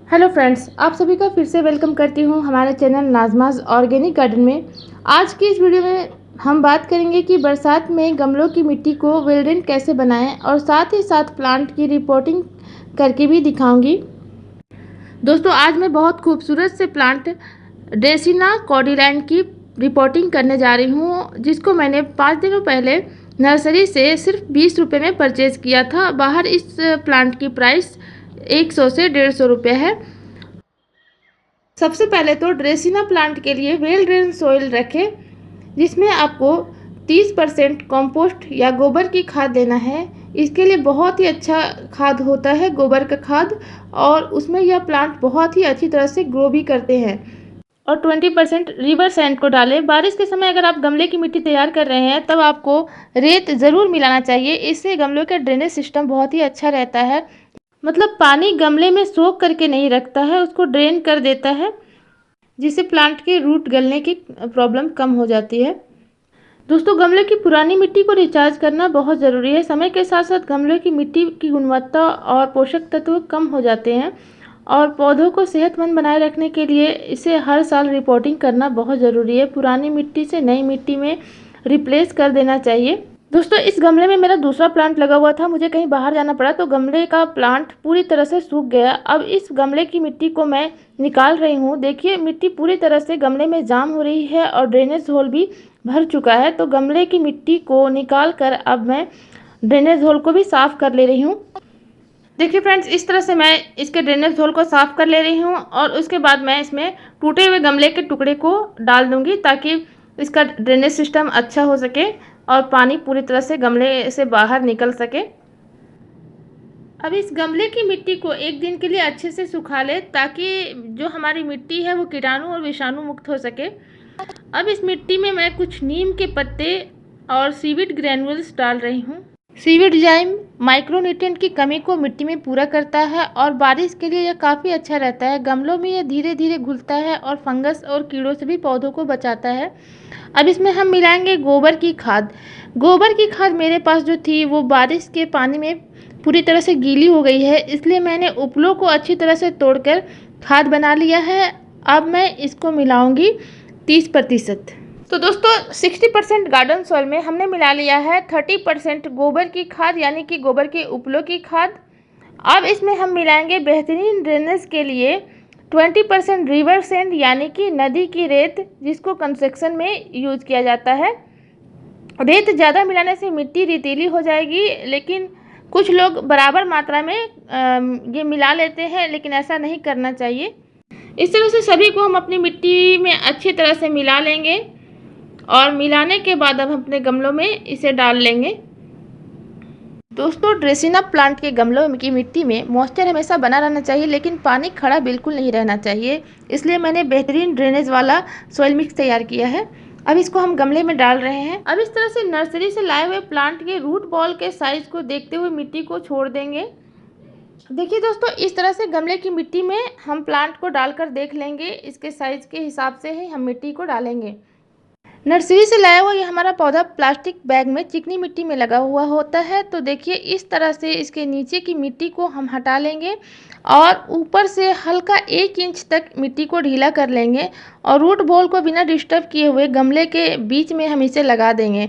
Hello friends, आप सभी का फिर से वेलकम करती हूँ हमारे चैनल नाज़माज़ ऑर्गेनिक गार्डन में। आज की इस वीडियो में हम बात करेंगे कि बरसात में गमलों की मिट्टी को वेल कैसे बनाएं और साथ ही साथ प्लांट की रिपोर्टिंग करके भी दिखाऊंगी। दोस्तों, आज मैं बहुत खूबसूरत से प्लांट ड्रेसिना कॉर्डिलैंड की रिपोर्टिंग करने जा रही हूँ, जिसको मैंने 5 दिनों पहले नर्सरी से सिर्फ 20 रुपये में परचेज़ किया था। बाहर इस प्लांट की प्राइस 100 से 150 रुपये है। सबसे पहले तो ड्रेसिना प्लांट के लिए वेल ड्रेन सॉइल रखें, जिसमें आपको 30% कंपोस्ट या गोबर की खाद देना है। इसके लिए बहुत ही अच्छा खाद होता है गोबर का खाद, और उसमें यह प्लांट बहुत ही अच्छी तरह से ग्रो भी करते हैं। और 20% रिवर सैंड को डालें। बारिश के समय अगर आप गमले की मिट्टी तैयार कर रहे हैं तब आपको रेत ज़रूर मिलाना चाहिए। इससे गमलों का ड्रेनेज सिस्टम बहुत ही अच्छा रहता है। मतलब पानी गमले में सोख करके नहीं रखता है, उसको ड्रेन कर देता है, जिससे प्लांट के रूट गलने की प्रॉब्लम कम हो जाती है। दोस्तों, गमले की पुरानी मिट्टी को रिचार्ज करना बहुत ज़रूरी है। समय के साथ साथ गमले की मिट्टी की गुणवत्ता और पोषक तत्व कम हो जाते हैं, और पौधों को सेहतमंद बनाए रखने के लिए इसे हर साल रिपोर्टिंग करना बहुत ज़रूरी है। पुरानी मिट्टी से नई मिट्टी में रिप्लेस कर देना चाहिए। दोस्तों, इस गमले में मेरा दूसरा प्लांट लगा हुआ था, मुझे कहीं बाहर जाना पड़ा तो गमले का प्लांट पूरी तरह से सूख गया। अब इस गमले की मिट्टी को मैं निकाल रही हूँ। देखिए, मिट्टी पूरी तरह से गमले में जाम हो रही है और ड्रेनेज होल भी भर चुका है। तो गमले की मिट्टी को निकाल कर अब मैं ड्रेनेज होल को भी साफ़ कर ले रही हूँ। देखिए फ्रेंड्स, इस तरह से मैं इसके ड्रेनेज होल को साफ़ कर ले रही हूँ, और उसके बाद मैं इसमें टूटे हुए गमले के टुकड़े को डाल दूँगी, ताकि इसका ड्रेनेज सिस्टम अच्छा हो सके और पानी पूरी तरह से गमले से बाहर निकल सके। अब इस गमले की मिट्टी को एक दिन के लिए अच्छे से सुखा ले, ताकि जो हमारी मिट्टी है वो कीटाणु और विषाणु मुक्त हो सके। अब इस मिट्टी में मैं कुछ नीम के पत्ते और सीवीड ग्रैन्युल्स डाल रही हूँ। सीवीड जाइम माइक्रोन्यूट्रिएंट की कमी को मिट्टी में पूरा करता है, और बारिश के लिए यह काफ़ी अच्छा रहता है। गमलों में यह धीरे धीरे घुलता है और फंगस और कीड़ों से भी पौधों को बचाता है। अब इसमें हम मिलाएंगे गोबर की खाद। गोबर की खाद मेरे पास जो थी वो बारिश के पानी में पूरी तरह से गीली हो गई है, इसलिए मैंने उपलों को अच्छी तरह से तोड़कर खाद बना लिया है। अब मैं इसको मिलाऊंगी 30%। तो दोस्तों, 60% गार्डन सॉइल में हमने मिला लिया है 30% गोबर की खाद, यानी कि गोबर के उपलों की खाद। अब इसमें हम मिलाएंगे बेहतरीन ड्रेनेज के लिए 20% रिवर सैंड, यानी कि नदी की रेत, जिसको कंस्ट्रक्शन में यूज किया जाता है। रेत ज़्यादा मिलाने से मिट्टी रेतीली हो जाएगी, लेकिन कुछ लोग बराबर मात्रा में ये मिला लेते हैं, लेकिन ऐसा नहीं करना चाहिए। इस तरह से सभी को हम अपनी मिट्टी में अच्छी तरह से मिला लेंगे, और मिलाने के बाद अब हम अपने गमलों में इसे डाल लेंगे। दोस्तों, ड्रेसिना प्लांट के गमलों की मिट्टी में मॉइस्चर हमेशा बना रहना चाहिए, लेकिन पानी खड़ा बिल्कुल नहीं रहना चाहिए। इसलिए मैंने बेहतरीन ड्रेनेज वाला सॉइल मिक्स तैयार किया है। अब इसको हम गमले में डाल रहे हैं। अब इस तरह से नर्सरी से लाए हुए प्लांट के रूट बॉल के साइज को देखते हुए मिट्टी को छोड़ देंगे। देखिए दोस्तों, इस तरह से गमले की मिट्टी में हम प्लांट को डालकर देख लेंगे। इसके साइज के हिसाब से ही हम मिट्टी को डालेंगे। नर्सरी से लाया हुआ ये हमारा पौधा प्लास्टिक बैग में चिकनी मिट्टी में लगा हुआ होता है। तो देखिए, इस तरह से इसके नीचे की मिट्टी को हम हटा लेंगे, और ऊपर से हल्का 1 इंच तक मिट्टी को ढीला कर लेंगे, और रूट बॉल को बिना डिस्टर्ब किए हुए गमले के बीच में हम इसे लगा देंगे।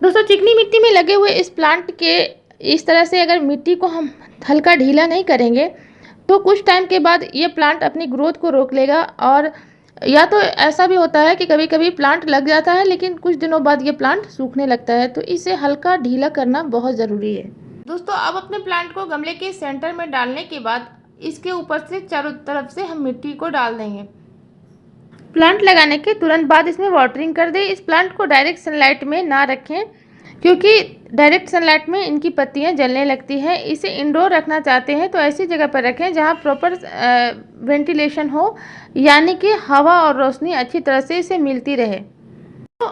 दोस्तों, चिकनी मिट्टी में लगे हुए इस प्लांट के इस तरह से अगर मिट्टी को हम हल्का ढीला नहीं करेंगे तो कुछ टाइम के बाद ये प्लांट अपनी ग्रोथ को रोक लेगा। और या तो ऐसा भी होता है कि कभी कभी प्लांट लग जाता है, लेकिन कुछ दिनों बाद ये प्लांट सूखने लगता है। तो इसे हल्का ढीला करना बहुत ज़रूरी है। दोस्तों, अब अपने प्लांट को गमले के सेंटर में डालने के बाद इसके ऊपर से चारों तरफ से हम मिट्टी को डाल देंगे। प्लांट लगाने के तुरंत बाद इसमें वाटरिंग कर दें। इस प्लांट को डायरेक्ट सनलाइट में ना रखें, क्योंकि डायरेक्ट सनलाइट में इनकी पत्तियां जलने लगती हैं। इसे इंडोर रखना चाहते हैं तो ऐसी जगह पर रखें जहां प्रॉपर वेंटिलेशन हो, यानी कि हवा और रोशनी अच्छी तरह से इसे मिलती रहे। तो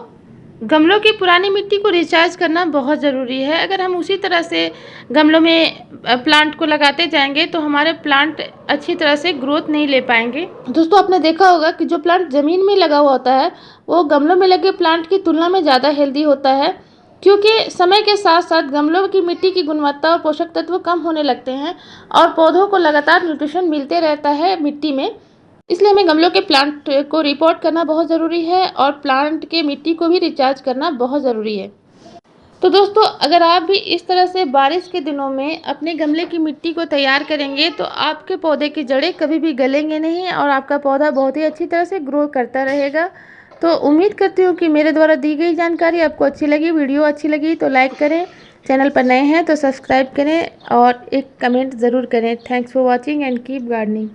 गमलों की पुरानी मिट्टी को रिचार्ज करना बहुत ज़रूरी है। अगर हम उसी तरह से गमलों में प्लांट को लगाते जाएंगे तो हमारे प्लांट अच्छी तरह से ग्रोथ नहीं ले पाएंगे। दोस्तों, आपने देखा होगा कि जो प्लांट ज़मीन में लगा हुआ होता है वो गमलों में लगे प्लांट की तुलना में ज़्यादा हेल्दी होता है। क्योंकि समय के साथ साथ गमलों की मिट्टी की गुणवत्ता और पोषक तत्व कम होने लगते हैं और पौधों को लगातार न्यूट्रिशन मिलते रहता है मिट्टी में। इसलिए हमें गमलों के प्लांट को रिपोर्ट करना बहुत ज़रूरी है और प्लांट के मिट्टी को भी रिचार्ज करना बहुत ज़रूरी है। तो दोस्तों, अगर आप भी इस तरह से बारिश के दिनों में अपने गमले की मिट्टी को तैयार करेंगे तो आपके पौधे की जड़ें कभी भी गलेंगे नहीं और आपका पौधा बहुत ही अच्छी तरह से ग्रो करता रहेगा। तो उम्मीद करती हूँ कि मेरे द्वारा दी गई जानकारी आपको अच्छी लगी। वीडियो अच्छी लगी तो लाइक करें, चैनल पर नए हैं तो सब्सक्राइब करें और एक कमेंट ज़रूर करें। Thanks for watching and keep gardening.